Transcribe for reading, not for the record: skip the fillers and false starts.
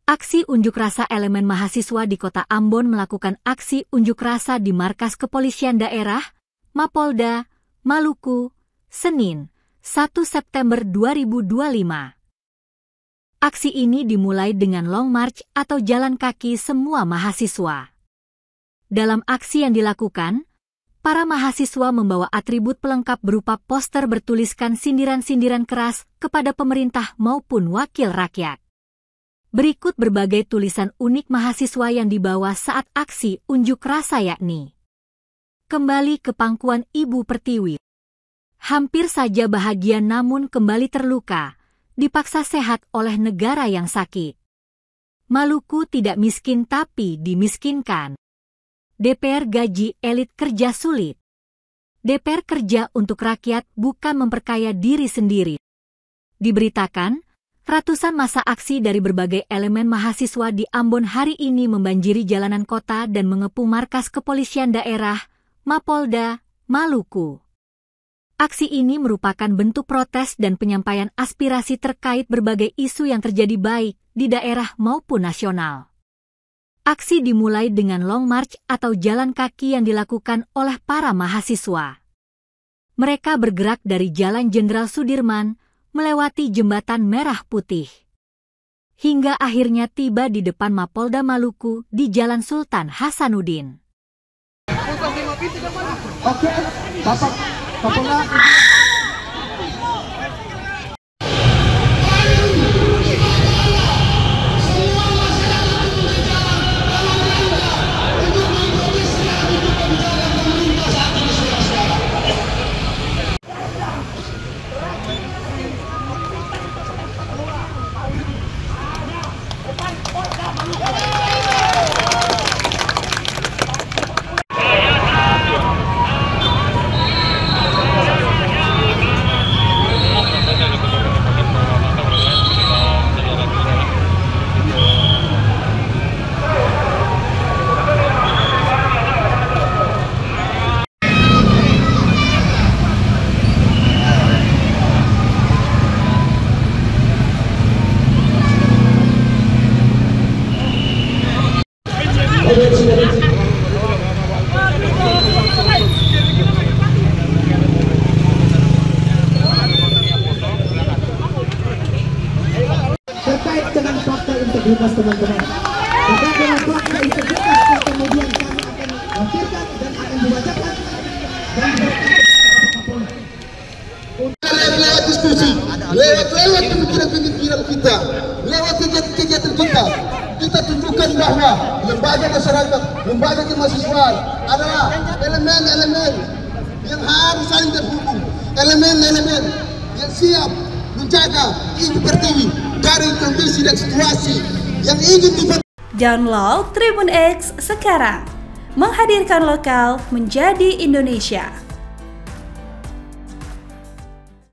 Aksi unjuk rasa elemen mahasiswa di Kota Ambon melakukan aksi unjuk rasa di Markas Kepolisian Daerah, Mapolda, Maluku, Senin, 1 September 2025. Aksi ini dimulai dengan long march atau jalan kaki semua mahasiswa. Dalam aksi yang dilakukan, para mahasiswa membawa atribut pelengkap berupa poster bertuliskan sindiran-sindiran keras kepada pemerintah maupun wakil rakyat. Berikut berbagai tulisan unik mahasiswa yang dibawa saat aksi unjuk rasa yakni: kembali ke pangkuan Ibu Pertiwi. Hampir saja bahagia namun kembali terluka, dipaksa sehat oleh negara yang sakit. Maluku tidak miskin tapi dimiskinkan. DPR gaji elit kerja sulit. DPR kerja untuk rakyat bukan memperkaya diri sendiri. Diberitakan, ratusan massa aksi dari berbagai elemen mahasiswa di Ambon hari ini membanjiri jalanan kota dan mengepung Markas Kepolisian Daerah, Mapolda, Maluku. Aksi ini merupakan bentuk protes dan penyampaian aspirasi terkait berbagai isu yang terjadi baik di daerah maupun nasional. Aksi dimulai dengan long march atau jalan kaki yang dilakukan oleh para mahasiswa. Mereka bergerak dari Jalan Jenderal Sudirman, melewati Jembatan Merah Putih, hingga akhirnya tiba di depan Mapolda Maluku di Jalan Sultan Hasanuddin. Oke, Bapak Kapolda. Terkait dengan fakta integritas teman-teman, terkait dengan fakta integritas yang kemudian kami akan lampirkan dan akan dibacakan dan diberikan lewat diskusi, lewat pemikiran-pemikiran kita, lewat kegiatan kita tunjukkan bahwa lembaga masyarakat, lembaga kemahasiswaan adalah elemen-elemen yang harus saling terhubung, elemen-elemen yang siap menjaga Ibu Pertiwi dari kondisi dan situasi yang ingin dibuat. Download Tribun X sekarang, menghadirkan lokal menjadi Indonesia.